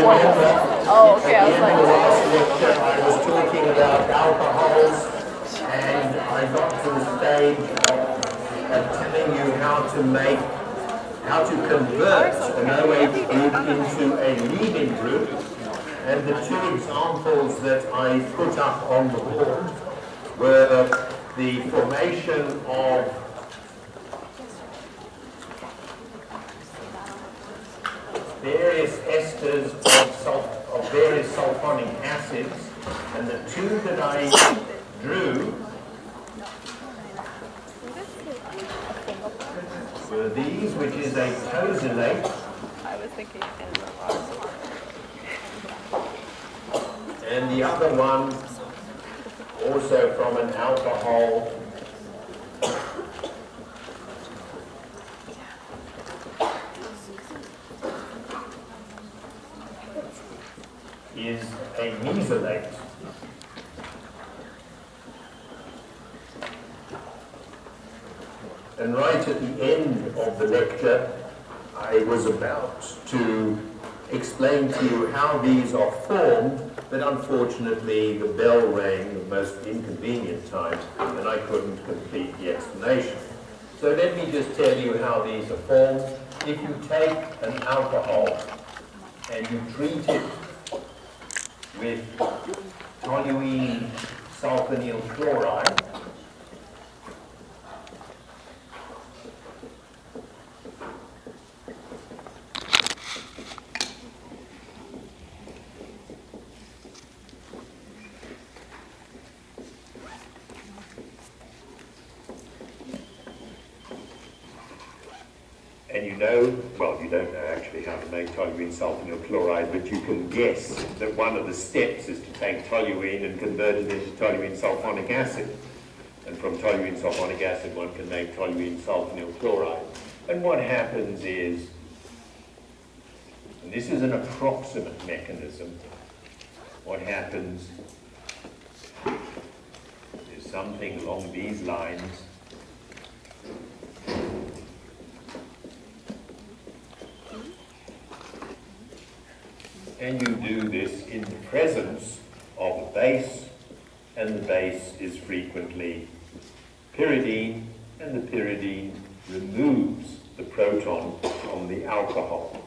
Oh, okay. I was like, lecture, I was talking about alcohols, and I got to the stage of telling you how to convert an OH group into a leaving group. And the two examples that I put up on the board were the formation of various esters of various sulfonic acids, and the two that I drew were these, which is a tosylate. I was thinking and the other one, also from an alcohol, is a mesylate. And right at the end of the lecture, I was about to explain to you how these are formed, but unfortunately the bell rang at the most inconvenient time and I couldn't complete the explanation. So let me just tell you how these are formed. If you take an alcohol and you treat it with toluene sulfonyl chloride, and you know, well, you don't know actually how to make toluene sulfonyl chloride, but you can guess that one of the steps is to take toluene and convert it into toluene sulfonic acid. And from toluene sulfonic acid, one can make toluene sulfonyl chloride. And what happens is, and this is an approximate mechanism, what happens is something along these lines. And you do this in the presence of a base, and the base is frequently pyridine, and the pyridine removes the proton from the alcohol.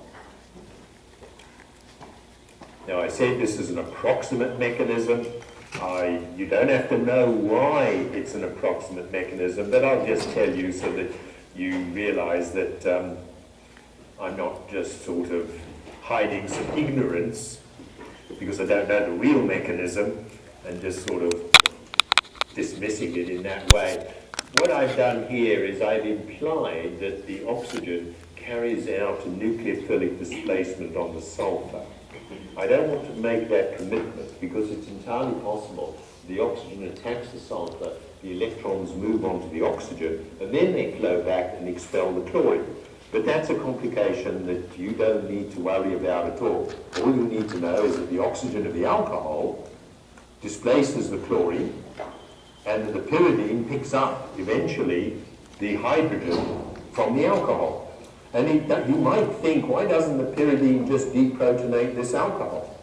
Now, I said this is an approximate mechanism. You don't have to know why it's an approximate mechanism, but I'll just tell you so that you realize that I'm not just sort of hiding some ignorance because I don't know the real mechanism and just sort of dismissing it in that way. What I've done here is I've implied that the oxygen carries out a nucleophilic displacement on the sulfur. I don't want to make that commitment because it's entirely possible the oxygen attacks the sulfur, the electrons move onto the oxygen, and then they flow back and expel the chlorine. But that's a complication that you don't need to worry about at all. All you need to know is that the oxygen of the alcohol displaces the chlorine, and that the pyridine picks up eventually the hydrogen from the alcohol. And you might think, why doesn't the pyridine just deprotonate this alcohol?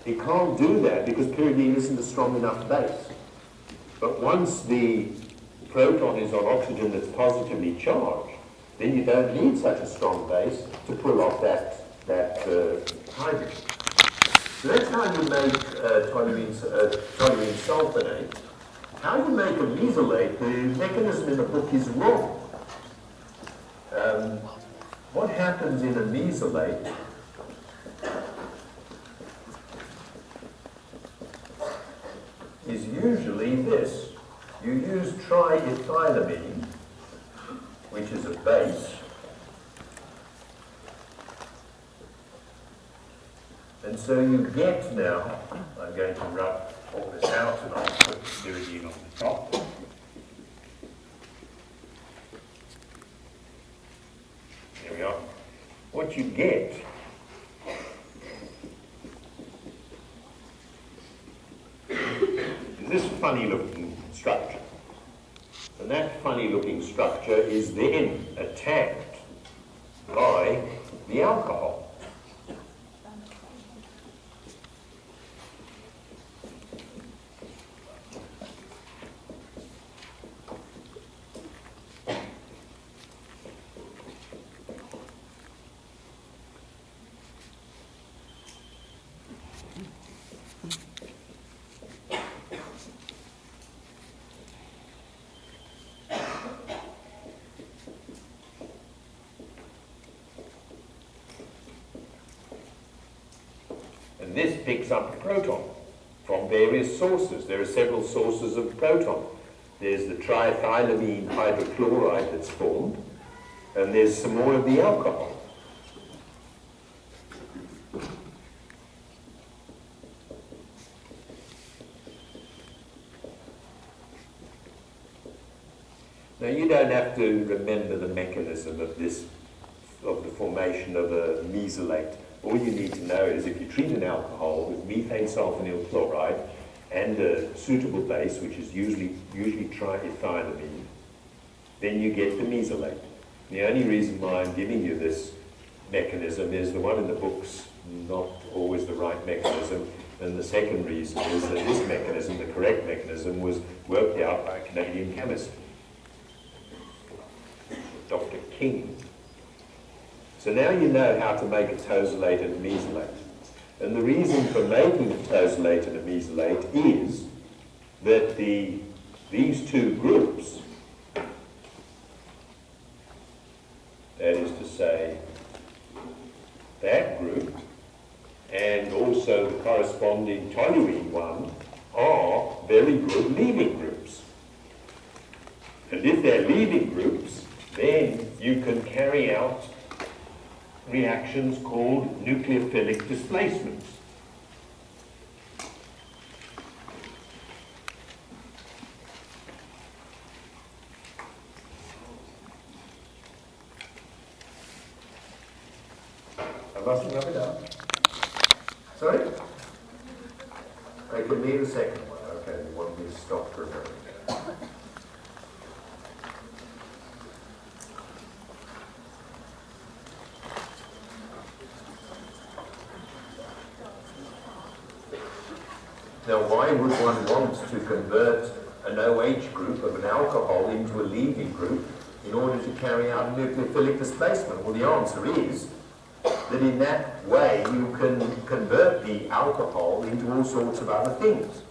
It can't do that because pyridine isn't a strong enough base. But once the proton is on oxygen that's positively charged, then you don't need such a strong base to pull off that hydrogen. So that's how you make toluene sulfonate. How you make a mesylate, the mechanism in the book is wrong. What happens in a mesylate is usually this. You use triethylamine, which is a base, and so you get now, I'm going to rub all this out and I'll put the pyridine on the top. There we are. What you get is this funny looking structure. And that funny looking structure is then attacked by the alcohol. And this picks up the proton from various sources. There are several sources of proton. There's the triethylamine hydrochloride that's formed, and there's some more of the alcohol. Now, you don't have to remember the mechanism of this, of the formation of a mesylate. All you need to know is if you treat an alcohol with methane sulfonyl chloride and a suitable base, which is usually triethylamine, then you get the mesylate. The only reason why I'm giving you this mechanism is the one in the book's not always the right mechanism, and the second reason is that this mechanism, the correct mechanism, was worked out by a Canadian chemist, Dr. King. So now you know how to make a tosylate and a mesylate. And the reason for making a tosylate and a mesylate is that these two groups, that is to say, that group and also the corresponding toluene one, are very good leaving groups. And if they're leaving groups, then you can carry out reactions called nucleophilic displacements. I mustn't rub it up. Sorry? I can leave a second one. Okay, you want me to stop for a minute. Now, why would one want to convert an OH group of an alcohol into a leaving group in order to carry out a nucleophilic displacement? Well, the answer is that in that way you can convert the alcohol into all sorts of other things.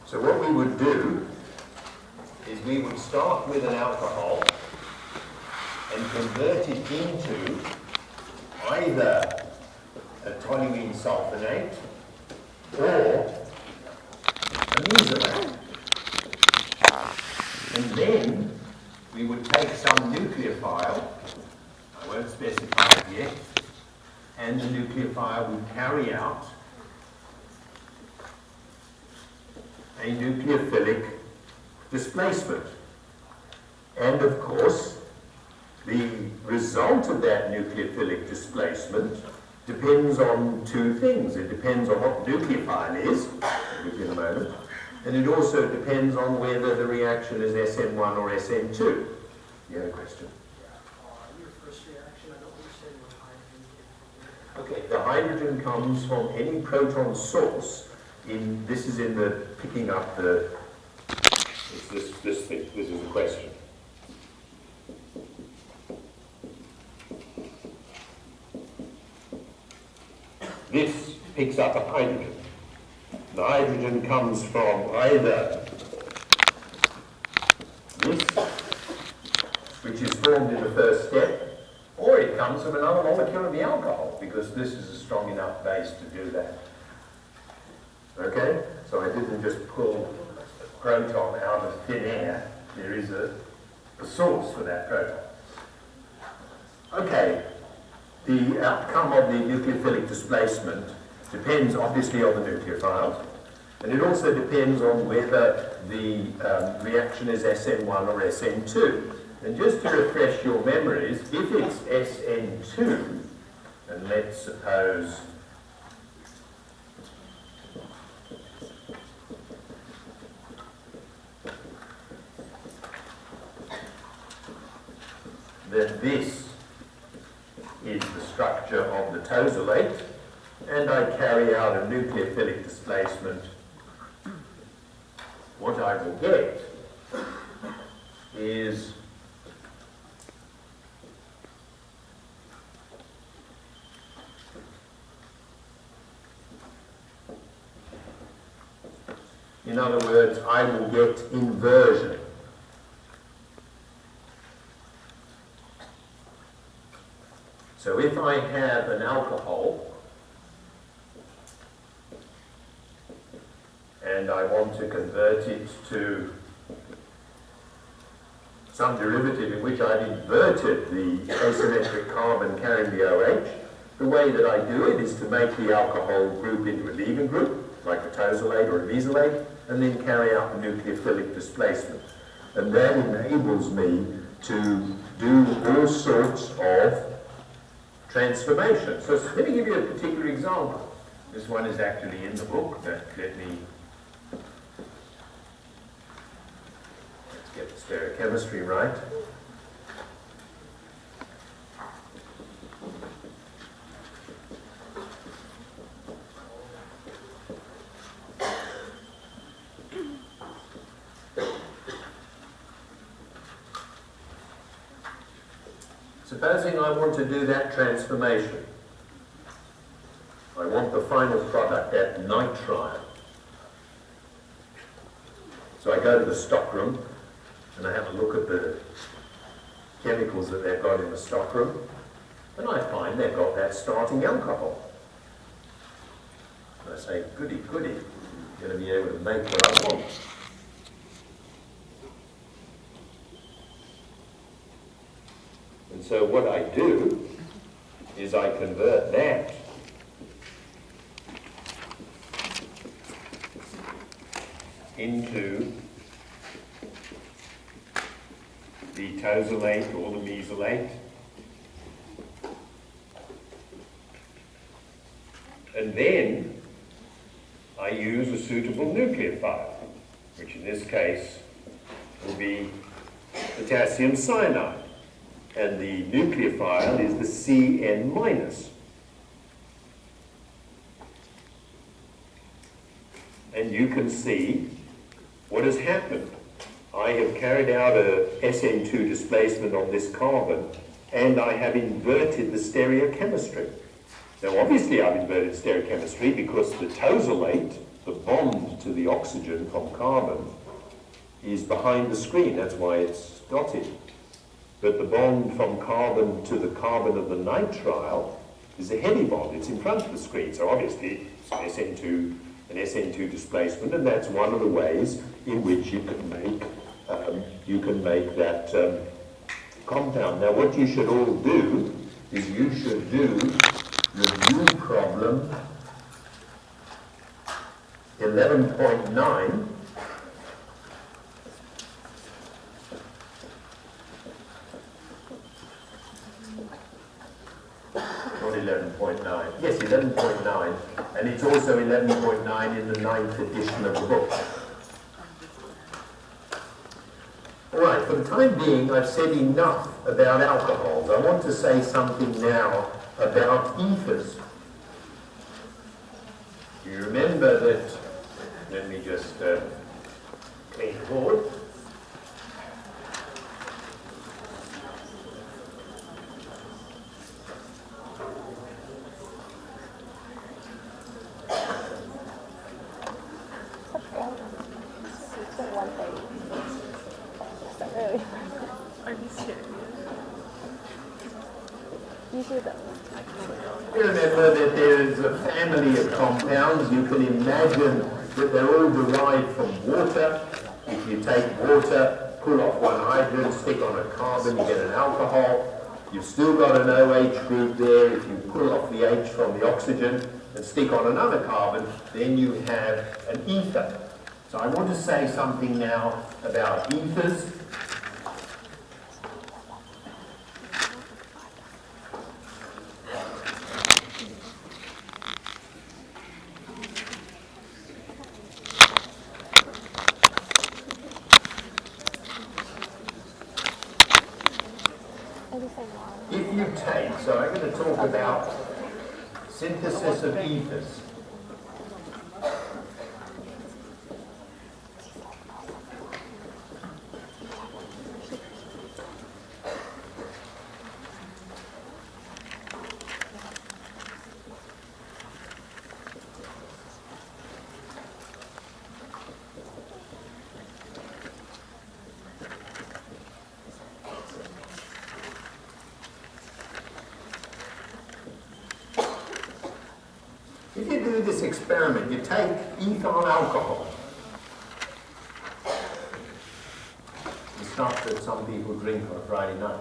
So what we would do is we would start with an alcohol and convert it into either a toluene sulfonate or a mesylate. And then we would take some nucleophile, I won't specify it yet, and the nucleophile would carry out a nucleophilic displacement. And of course, the result of that nucleophilic displacement depends on two things. It depends on what the nucleophile is, which in a moment, and it also depends on whether the reaction is SN1 or SN2. You had a question? Your first reaction, I don't understand where hydrogen came from. Okay, the hydrogen comes from any proton source. This is in the picking up the, it's this thing, this is the question. This picks up a hydrogen. The hydrogen comes from either this, which is formed in the first step, or it comes from another molecule of the alcohol, because this is a strong enough base to do that. Okay? So I didn't just pull a proton out of thin air. There is a source for that proton. Okay. The outcome of the nucleophilic displacement depends obviously on the nucleophile, and it also depends on whether the reaction is SN1 or SN2. And just to refresh your memories, if it's SN2, and let's suppose that this is the structure of the tosylate, and I carry out a nucleophilic displacement what I will get is in other words, I will get inversion. So if I have an alcohol and I want to convert it to some derivative in which I've inverted the asymmetric carbon carrying the OH, the way that I do it is to make the alcohol group into a leaving group, like a tosylate or a mesylate, and then carry out the nucleophilic displacement. And that enables me to do all sorts of transformations. So let me give you a particular example. This one is actually in the book, but let's get the stereochemistry right. Supposing I want to do that transformation. I want the final product at nitrile. So I go to the stockroom and I have a look at the chemicals that they've got in the stockroom, and I find they've got that starting alcohol. And I say, goody, goody, I'm going to be able to make what I want. And so what I do is I convert that into the tosylate or the mesylate, and then I use a suitable nucleophile, which in this case will be potassium cyanide. And the nucleophile is the Cn minus. And you can see what has happened. I have carried out a SN2 displacement on this carbon, and I have inverted the stereochemistry. Now obviously I've inverted stereochemistry because the tosylate, the bond to the oxygen from carbon, is behind the screen. That's why it's dotted. But the bond from carbon to the carbon of the nitrile is a heavy bond. It's in front of the screen. So obviously it's an SN2 displacement, and that's one of the ways in which you can make that compound. Now what you should all do is you should do review problem 11.9. Not 11.9. Yes, 11.9. And it's also 11.9 in the 9th edition of the book. All right, for the time being, I've said enough about alcohols. I want to say something now about ethers. You remember that, let me just clean the board. You remember that there is a family of compounds. You can imagine that they're all derived from water. If you take water, pull off one hydrogen, stick on a carbon, you get an alcohol. You've still got an OH group there. If you pull off the H from the oxygen and stick on another carbon, then you have an ether. So I want to say something now about ethers. If you take, so I'm going to talk about synthesis of ethers. do this experiment, you take ethyl alcohol, the stuff that some people drink on a Friday night,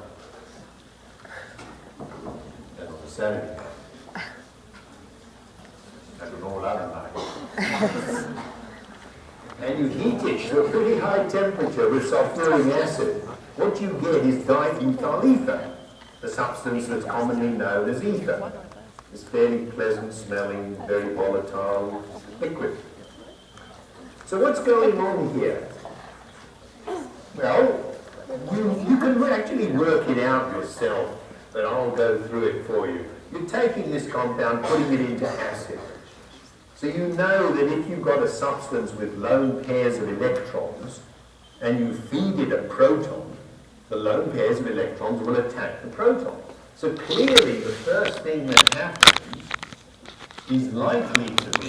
and on a Saturday night, and on all other nights. And you heat it to a pretty high temperature with sulfuric acid. What you get is diethyl ether, the substance that's commonly known as ether. It's fairly pleasant smelling, very volatile liquid. So what's going on here? Well, you can actually work it out yourself, but I'll go through it for you. You're taking this compound, putting it into acid. So you know that if you've got a substance with lone pairs of electrons, and you feed it a proton, the lone pairs of electrons will attack the proton. So clearly the first thing that happens is likely to be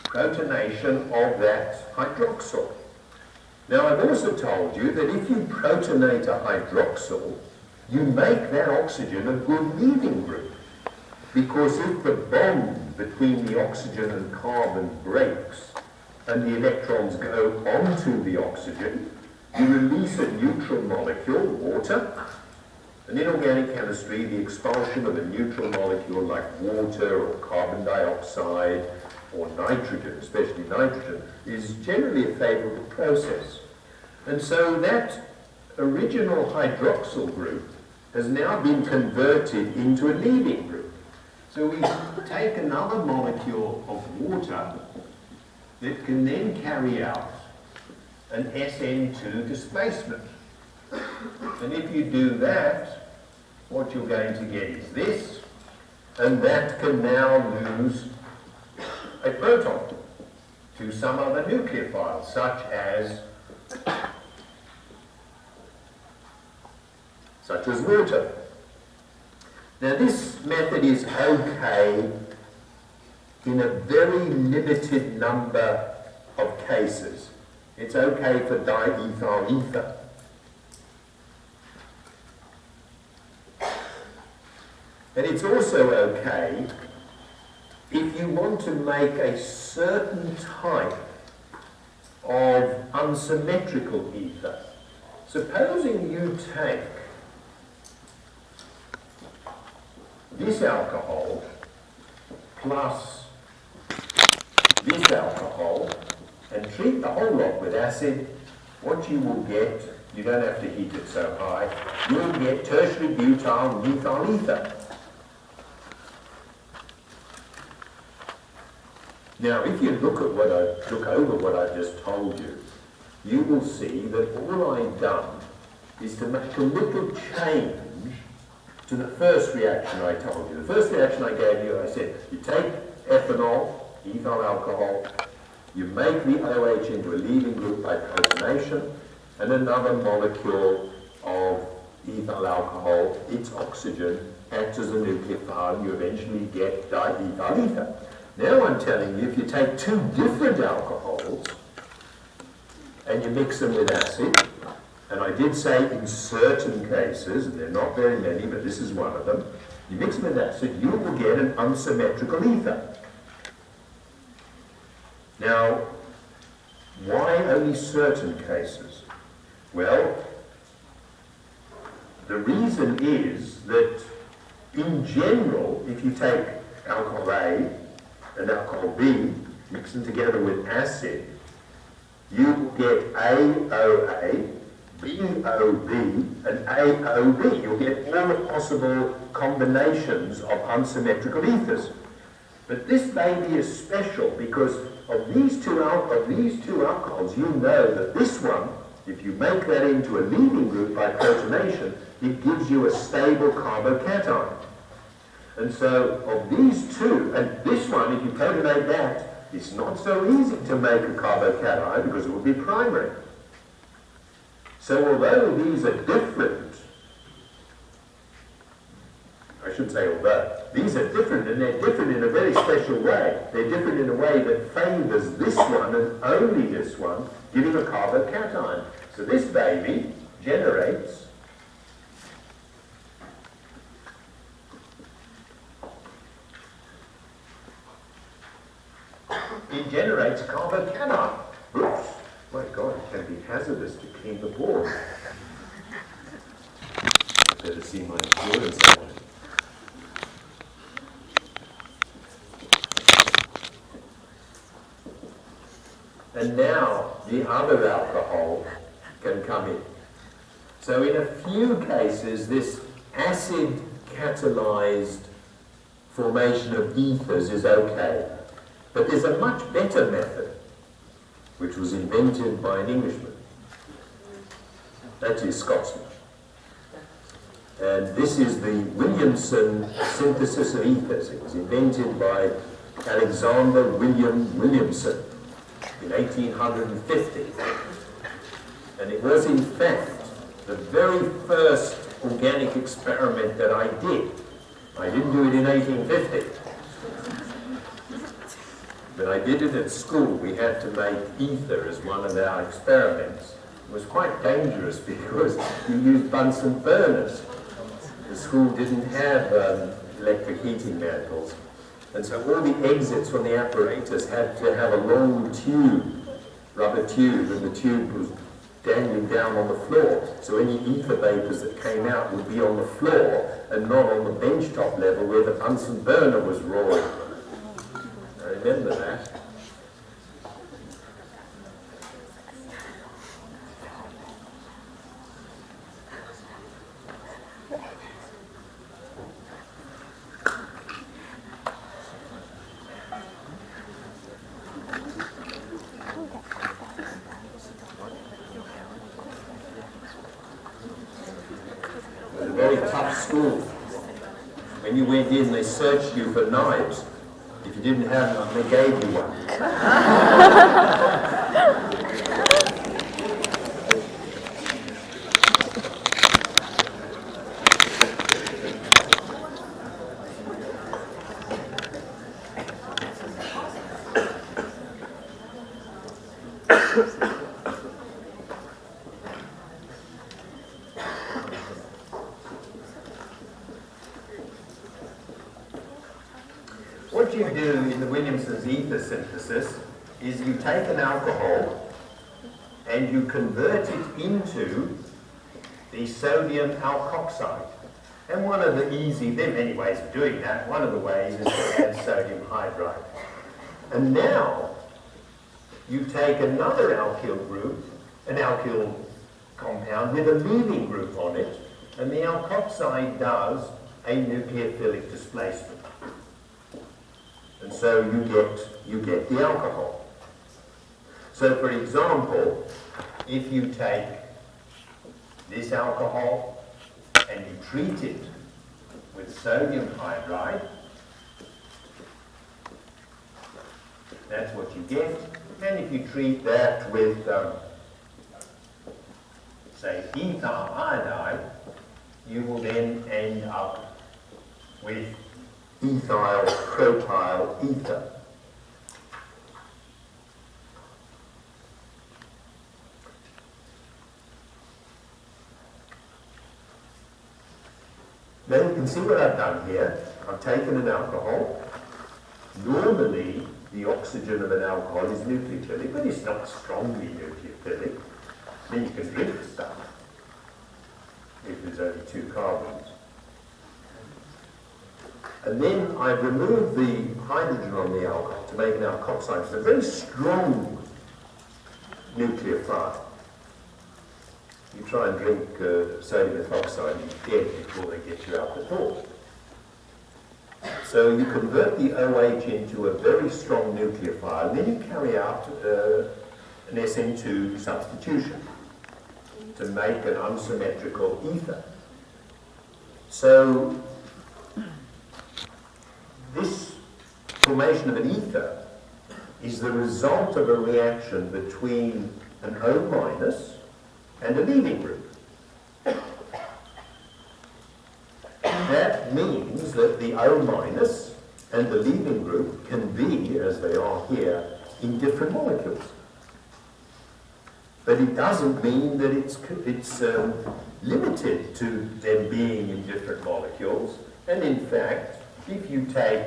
protonation of that hydroxyl. Now I've also told you that if you protonate a hydroxyl, you make that oxygen a good leaving group. Because if the bond between the oxygen and carbon breaks, and the electrons go onto the oxygen, you release a neutral molecule, water, and in organic chemistry, the expulsion of a neutral molecule like water or carbon dioxide or nitrogen, especially nitrogen, is generally a favorable process. And so that original hydroxyl group has now been converted into a leaving group. So we take another molecule of water that can then carry out an SN2 displacement. And if you do that, what you're going to get is this, and that can now lose a proton to some other nucleophile, such as water. Now this method is okay in a very limited number of cases. It's okay for diethyl ether. And it's also okay if you want to make a certain type of unsymmetrical ether. Supposing you take this alcohol plus this alcohol and treat the whole lot with acid, what you will get, you don't have to heat it so high, you'll get tertiary butyl methyl ether. Now, if you look over what I've just told you, you will see that all I've done is to make a little change to the first reaction I told you. The first reaction I gave you, I said, you take ethanol, ethyl alcohol, you make the OH into a leaving group by protonation, and another molecule of ethyl alcohol, its oxygen, acts as a nucleophile, and you eventually get diethyl ether. Now I'm telling you, if you take two different alcohols and you mix them with acid, and I did say in certain cases, and there are not very many, but this is one of them, you mix them with acid, you will get an unsymmetrical ether. Now, why only certain cases? Well, the reason is that in general, if you take alcohol A and alcohol B, mix them together with acid, you will get AOA, BOB, and AOB. You'll get all the possible combinations of unsymmetrical ethers. But this baby is special because of these two alcohols, you know that this one, if you make that into a leaving group by protonation, it gives you a stable carbocation. And so of these two, and this one, if you protonate that, it's not so easy to make a carbocation because it will be primary. So although these are different, I should say although, these are different, and they're different in a very special way. They're different in a way that favors this one and only this one, giving a carbocation. So this baby generates it generates carbocation. Oops, my God, it can be hazardous to clean the board. Better see my insurance on it. And now the other alcohol can come in. So in a few cases, this acid catalyzed formation of ethers is okay. But there's a much better method, which was invented by an Englishman. That is Scotsman. And this is the Williamson synthesis of ethers. It was invented by Alexander William Williamson in 1850. And it was in fact the very first organic experiment that I did. I didn't do it in 1850. But I did it at school. We had to make ether as one of our experiments. It was quite dangerous because you used Bunsen burners. The school didn't have electric heating mantles. And so all the exits from the apparatus had to have a long tube, rubber tube, and the tube was dangling down on the floor. So any ether vapors that came out would be on the floor and not on the benchtop level where the Bunsen burner was roaring. I remember that. It was a very tough school. When you went in, they searched you for knives. If you didn't have one, they gave you one. What you do in the Williamson's ether synthesis is you take an alcohol and you convert it into the sodium alkoxide. And one of the there are many ways of doing that. One of the ways is to add sodium hydride. And now you take another alkyl group, an alkyl compound with a leaving group on it, and the alkoxide does a nucleophilic displacement. And so you get the alcohol. So for example, if you take this alcohol and you treat it with sodium hydride, that's what you get. And if you treat that with, say, ethyl iodide, you will then end up with ethyl propyl ether. Now you can see what I've done here. I've taken an alcohol. Normally, the oxygen of an alcohol is nucleophilic, but it's not strongly nucleophilic. Then you can drink the stuff if there's only 2 carbons. And then I've removed the hydrogen on the alcohol to make an alkoxide. It's a very strong nucleophile. You try and drink sodium ethoxide and you're dead before they get you out the door. So you convert the OH into a very strong nucleophile, and then you carry out an SN2 substitution to make an unsymmetrical ether. So this formation of an ether is the result of a reaction between an O minus and a leaving group. That means that the O minus and the leaving group can be, as they are here, in different molecules. But it doesn't mean that it's limited to them being in different molecules. And in fact, if you take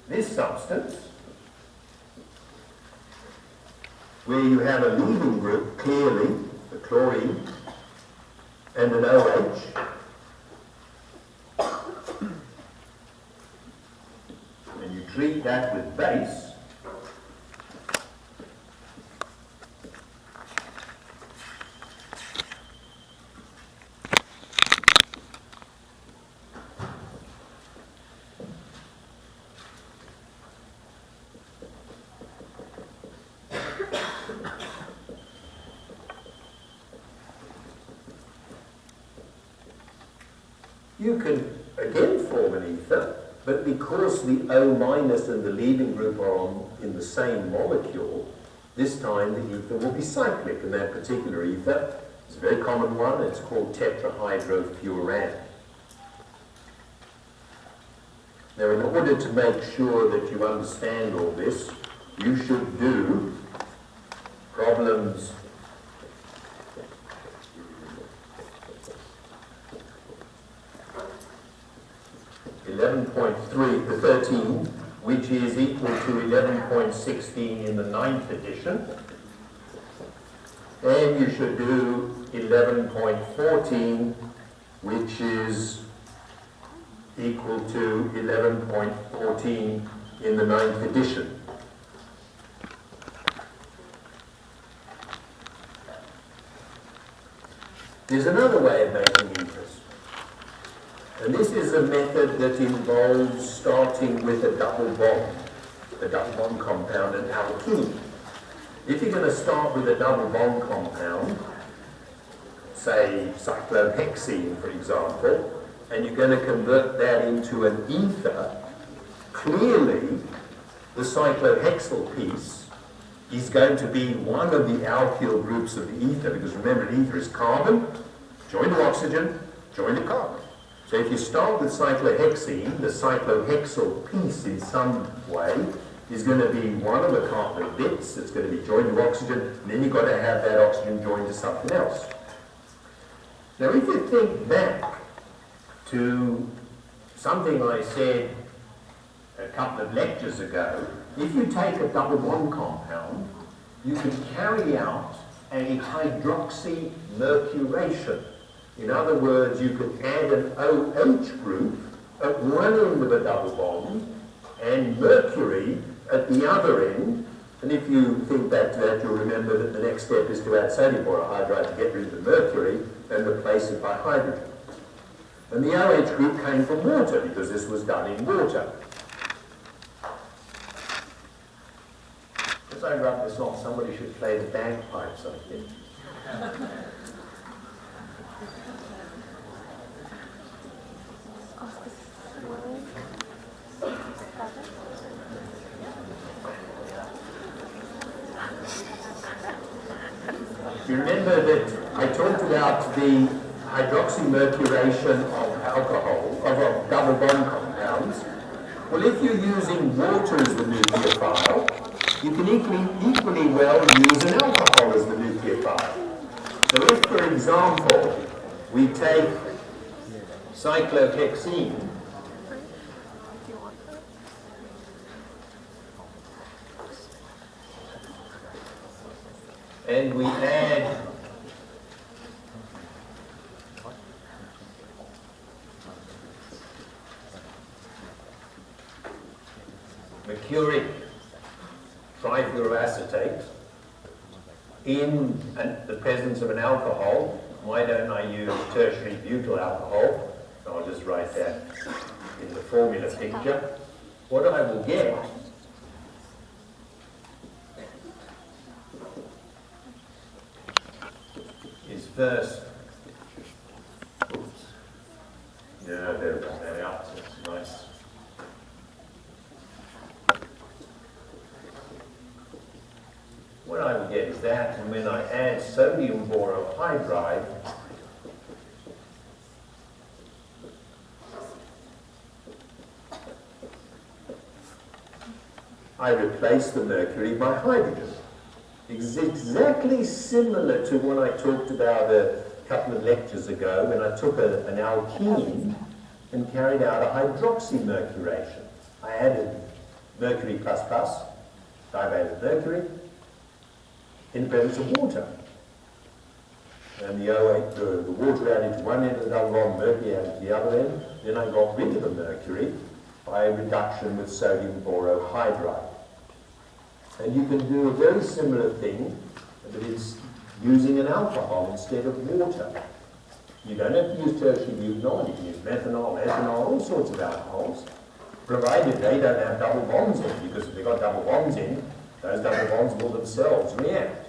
this substance where you have a leaving group, clearly, the chlorine, and an OH. And you treat that with base. You can again form an ether, but because the O minus and the leaving group are in the same molecule, this time the ether will be cyclic, and that particular ether is a very common one. It's called tetrahydrofuran. Now, in order to make sure that you understand all this, you should do problems 11.3 to 13, which is equal to 11.16 in the 9th edition. And you should do 11.14, which is equal to 11.14 in the 9th edition. There's another way of making ethers. And this is a method that involves starting with a double bond compound, an alkene. If you're going to start with a double bond compound, say cyclohexene, for example, and you're going to convert that into an ether, clearly the cyclohexyl piece is going to be one of the alkyl groups of the ether, because remember, an ether is carbon, joined to oxygen, joined to carbon. So if you start with cyclohexene, the cyclohexyl piece in some way is going to be one of the carbon bits that's going to be joined to oxygen, and then you've got to have that oxygen joined to something else. Now if you think back to something I said a couple of lectures ago, if you take a double bond compound, you can carry out a hydroxymercuration. In other words, you could add an OH group at one end of a double bond and mercury at the other end. And if you think back to that, you'll remember that the next step is to add sodium borohydride to get rid of the mercury and replace it by hydrogen. And the OH group came from water because this was done in water. As I rub this off, somebody should play the bagpipes, I think. You remember that I talked about the hydroxymercuration of alcohol, of double bond compounds. Well, if you're using water as the nucleophile, you can equally well use an alcohol as the nucleophile. So if, for example, we take cyclohexene, and we add mercuric trifluoroacetate in the presence of an alcohol, why don't I use tertiary butyl alcohol? I'll just write that in the formula picture. What I will get is first, oops, yeah, there we are, that's nice. What I will get is that, and when I add sodium borohydride, I replace the mercury by hydrogen. It's exactly similar to what I talked about a couple of lectures ago when I took an alkene and carried out a hydroxymercuration. I added mercury plus plus, divalent mercury, in the presence of water. And the O8, the water added to one end of the double bond, mercury added to the other end. Then I got rid of the mercury by reduction with sodium borohydride. And you can do a very similar thing, but it's using an alcohol instead of water. You don't have to use tertiary butanol, you can use methanol, ethanol, all sorts of alcohols, provided they don't have double bonds in, because if they've got double bonds in, those double bonds will themselves react.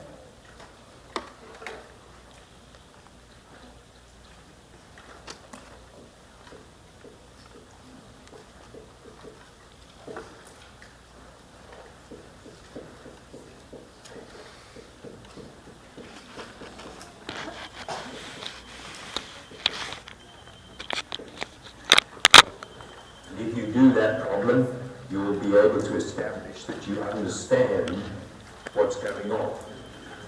If you do that problem, you will be able to establish that you understand what's going on.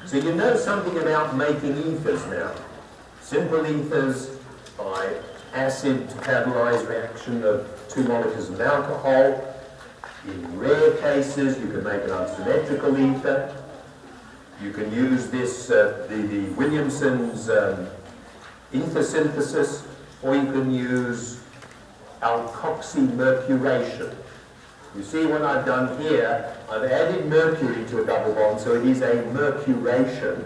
So you know something about making ethers now. Simple ethers by acid catalyzed reaction of 2 molecules of alcohol. In rare cases, you can make an unsymmetrical ether. You can use this, the Williamson's ether synthesis, or you can use alkoxymercuration. You see what I've done here? I've added mercury to a double bond, so it is a mercuration,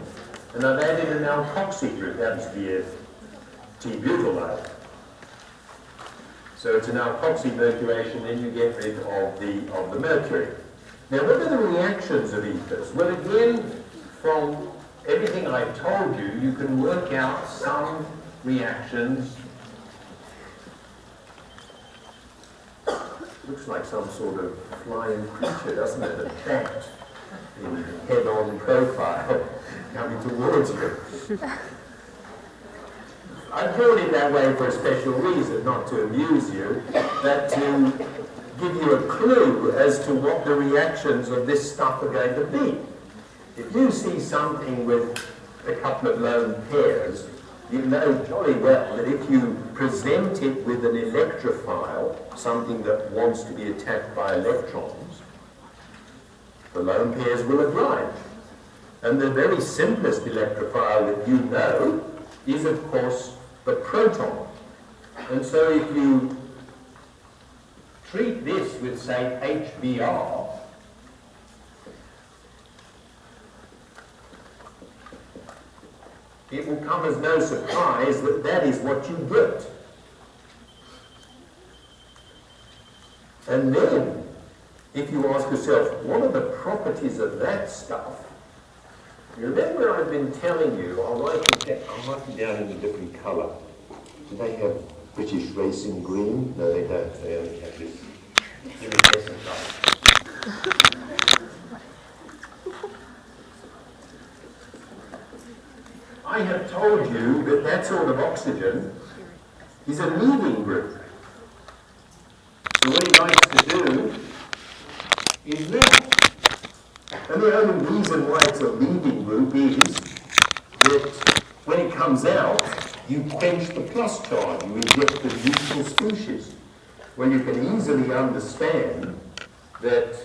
and I've added an alkoxy group, happens to be a T-butylate. So it's an alkoxymercuration, then you get rid of the mercury. Now, what are the reactions of ethers? Well, again, from everything I've told you, you can work out some reactions. Looks like some sort of flying creature, doesn't it? A bat in head-on profile coming towards you. I called it that way for a special reason, not to amuse you, but to give you a clue as to what the reactions of this stuff are going to be. If you see something with a couple of lone pairs, you know jolly well that if you present it with an electrophile, something that wants to be attacked by electrons, the lone pairs will oblige. And the very simplest electrophile that you know is, of course, the proton. And so if you treat this with, say, HBr, it will come as no surprise that that is what you get. And then, if you ask yourself, what are the properties of that stuff? You remember I've been telling you, I'll write it down in a different colour. Do they have British racing green? No, they don't. They only have this iridescent colour. I have told you that that sort of oxygen is a leaving group. So what he likes to do is melt. And the only reason why it's a leaving group is that when it comes out, you quench the plus charge, you inject the neutral species. Well, you can easily understand that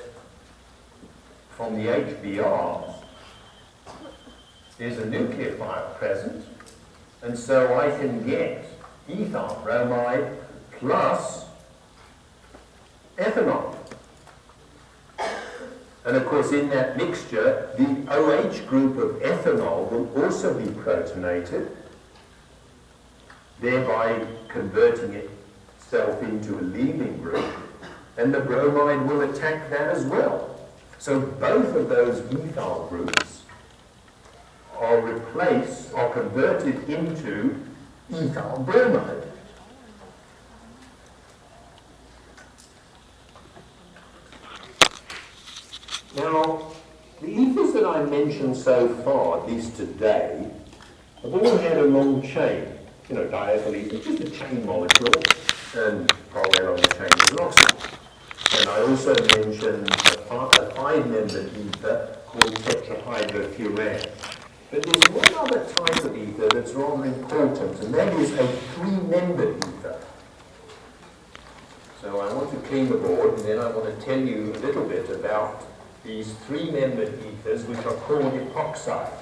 from the HBr, there's a nucleophile present, and so I can get ethyl bromide plus ethanol. And of course, in that mixture, the OH group of ethanol will also be protonated, thereby converting itself into a leaving group, and the bromide will attack that as well. So both of those ethyl groups are replaced, are converted into ethyl bromide. Now, the ethers that I mentioned so far, at least today, have all had a long chain. You know, diethyl ether, just a chain molecule, and probably along the chain is an oxygen. And I also mentioned a 5-membered ether called tetrahydrofuran. But there's one other type of ether that's rather important, and that is a 3-membered ether. So I want to clean the board, and then I want to tell you a little bit about these three-membered ethers, which are called epoxides.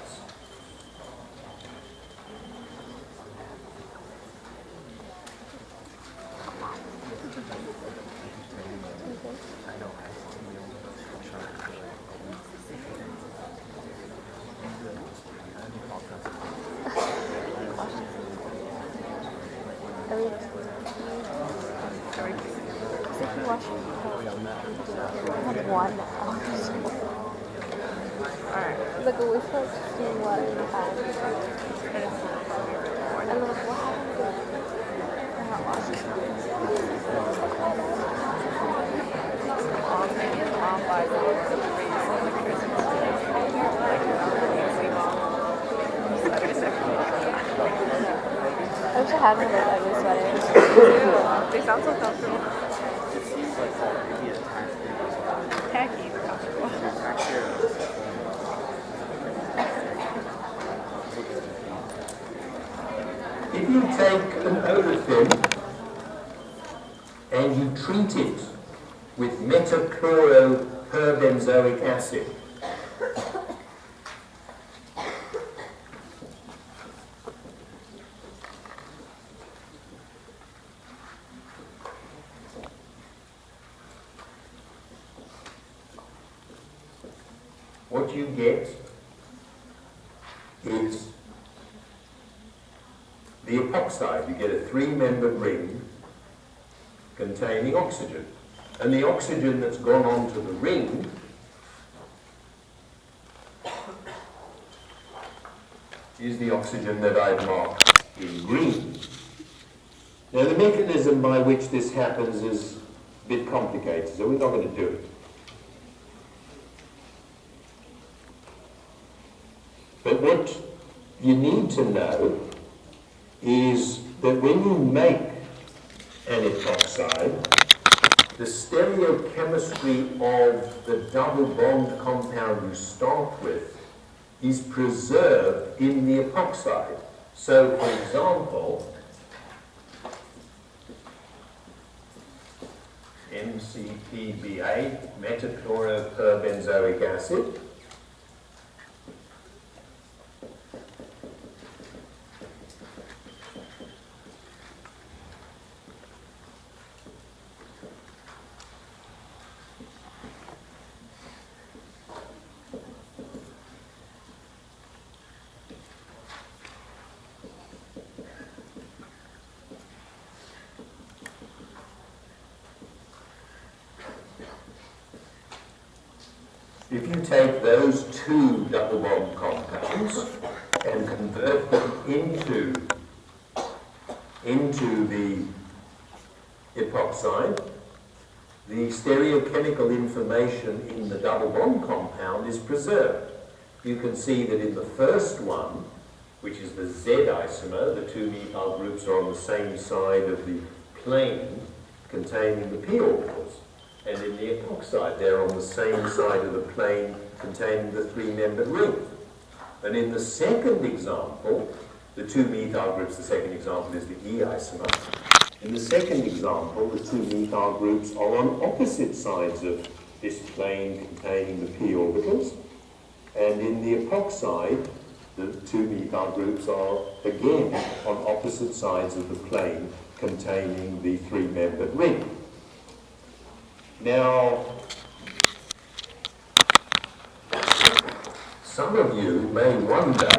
Look, we supposed to see what and look, what happened to not watching. I wish I had one of those ugly sweaters. They sound so comfortable. Tacky, but comfortable. If you take an olefin and you treat it with metachloroperbenzoic acid, what you get is the epoxide. You get a three-membered ring containing oxygen. And the oxygen that's gone onto the ring is the oxygen that I've marked in green. Now the mechanism by which this happens is a bit complicated, so we're not going to do it. But what you need to know is that when you make an epoxide, the stereochemistry of the double bond compound you start with is preserved in the epoxide. So, for example, MCPBA, metachloroperbenzoic acid, if you take those two double bond compounds and convert them into the epoxide, the stereochemical information in the double bond compound is preserved. You can see that in the first one, which is the Z isomer, the two methyl groups are on the same side of the plane containing the p orbitals. And in the epoxide, they're on the same side of the plane containing the three-membered ring. And in the second example, the two methyl groups, the second example is the E isomer. In the second example, the two methyl groups are on opposite sides of this plane containing the p orbitals. And in the epoxide, the two methyl groups are again on opposite sides of the plane containing the three-membered ring. Now, some of you may wonder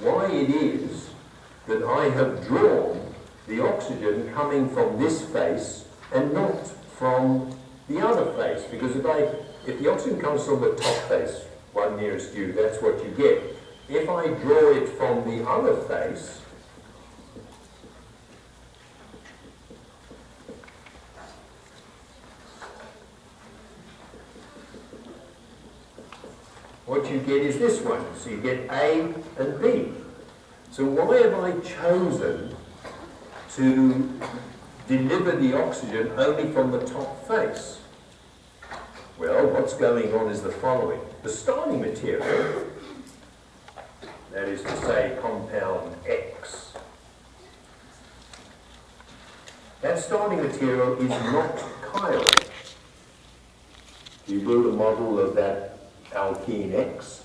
why it is that I have drawn the oxygen coming from this face and not from the other face. Because if the oxygen comes from the top face, one nearest you, that's what you get. If I draw it from the other face, what you get is this one. So you get A and B. So why have I chosen to deliver the oxygen only from the top face? Well, what's going on is the following. The starting material, that is to say compound X, That starting material is not chiral. You build a model of that alkene X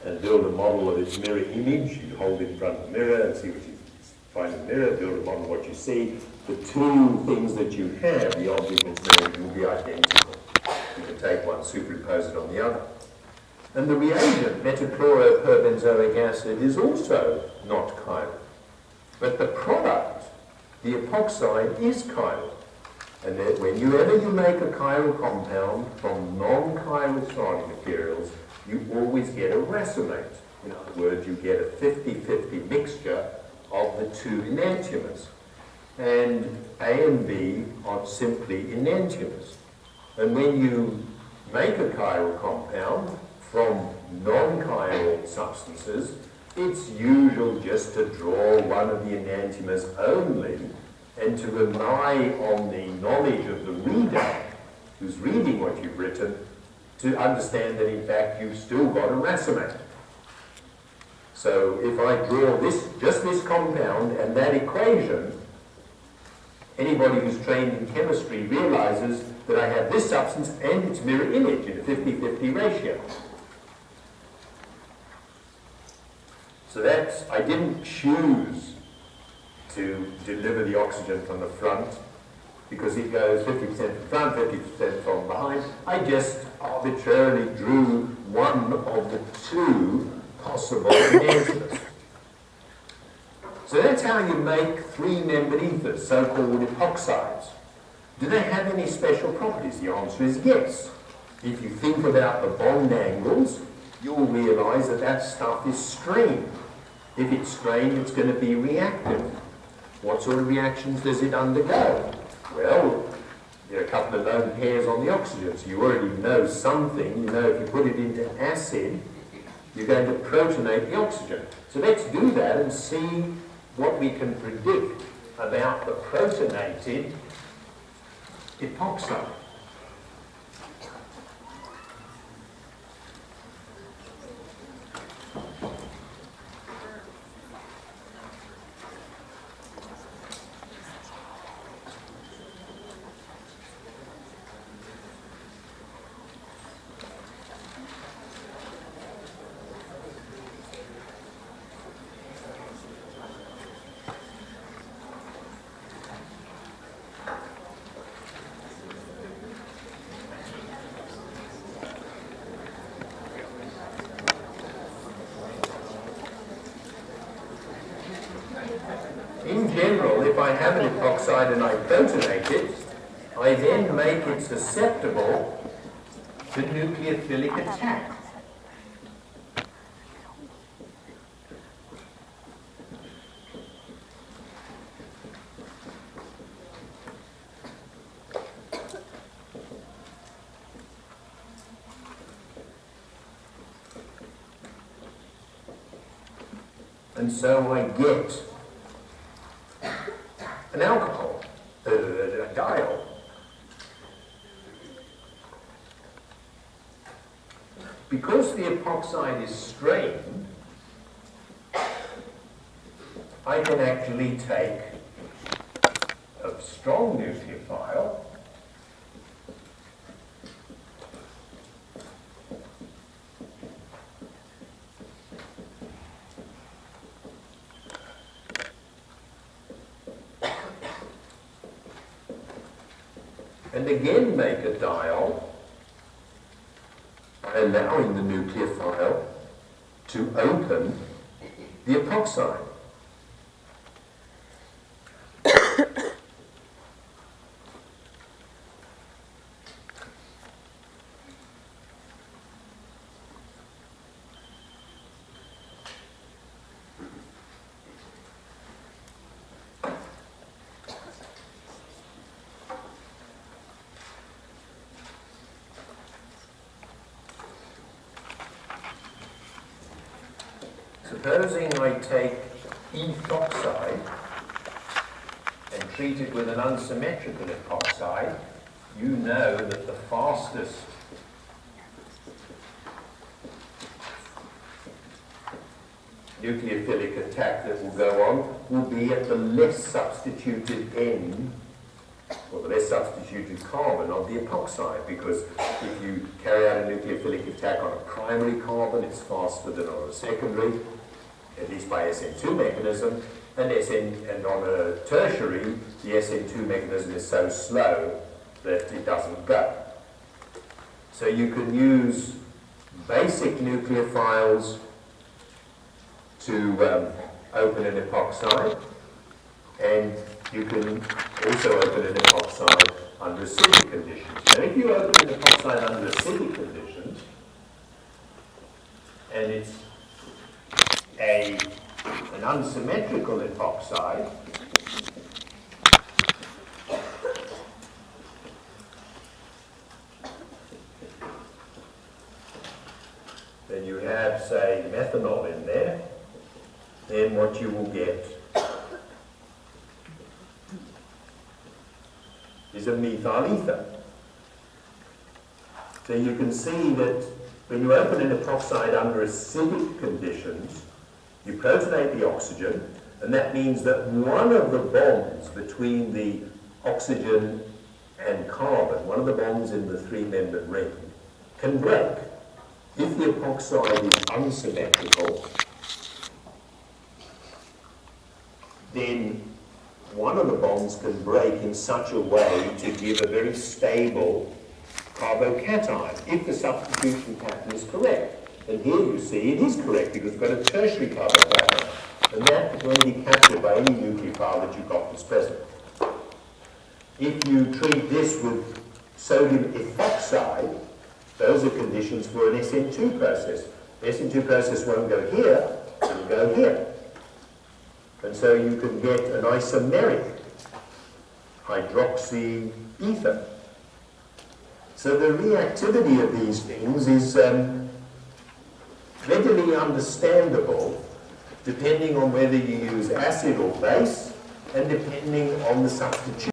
and build a model of its mirror image. You hold it in front of the mirror and see what you find in the mirror, build a model of what you see. The two things that you have, the object and its mirror, will be identical. You can take one, superimpose it on the other. And the reagent, metachloroperbenzoic acid, is also not chiral. But the product, the epoxide, is chiral. And that whenever you make a chiral compound from non-chiral starting materials, you always get a racemate. In other words, you get a 50-50 mixture of the two enantiomers. And A and B are simply enantiomers. And when you make a chiral compound from non-chiral substances, it's usual just to draw one of the enantiomers only and to rely on the knowledge of the reader who's reading what you've written to understand that in fact you've still got a racemate. So if I draw just this compound and that equation, anybody who's trained in chemistry realizes that I have this substance and its mirror image in a 50-50 ratio. So that's, I didn't choose to deliver the oxygen from the front because it goes 50% from front, 50% from behind. I just arbitrarily drew one of the two possible enantiomers. So that's how you make three-membered ethers, so-called epoxides. Do they have any special properties? The answer is yes. If you think about the bond angles, you'll realize that that stuff is strained. If it's strained, it's going to be reactive. What sort of reactions does it undergo? Well, there are a couple of lone pairs on the oxygen, so you already know something. You know if you put it into acid, you're going to protonate the oxygen. So let's do that and see what we can predict about the protonated epoxide. In general, if I have an epoxide and I protonate it, I then make it susceptible to nucleophilic attack. And so I get an alcohol, a diol. Because the epoxide is strained, I can actually take a strong nucleophile and again make a diol by allowing the nucleophile to open the epoxide. Supposing I take ethoxide and treat it with an unsymmetrical epoxide, you know that the fastest nucleophilic attack that will go on will be at the less substituted end or the less substituted carbon of the epoxide, because if you carry out a nucleophilic attack on a primary carbon, it's faster than on a secondary, at least by SN2 mechanism, and on a tertiary, the SN2 mechanism is so slow that it doesn't go. So you can use basic nucleophiles to open an epoxide, and you can also open an epoxide under acidic conditions. Now, if you open an epoxide under acidic conditions, and it's an unsymmetrical epoxide, then you have, say, methanol in there, then what you will get is a methyl ether. So you can see that when you open an epoxide under acidic conditions, you protonate the oxygen, and that means that one of the bonds between the oxygen and carbon, one of the bonds in the three-membered ring, can break. If the epoxide is unsymmetrical, then one of the bonds can break in such a way to give a very stable carbocation, if the substitution pattern is correct. And here you see it is correct, because we've got a tertiary carbocation, and that can be captured by any nucleophile that you've got that's present. If you treat this with sodium ethoxide, those are conditions for an SN2 process. The SN2 process won't go here, it'll go here. And so you can get an isomeric hydroxy ether. So the reactivity of these things is readily understandable depending on whether you use acid or base, and depending on the substitution.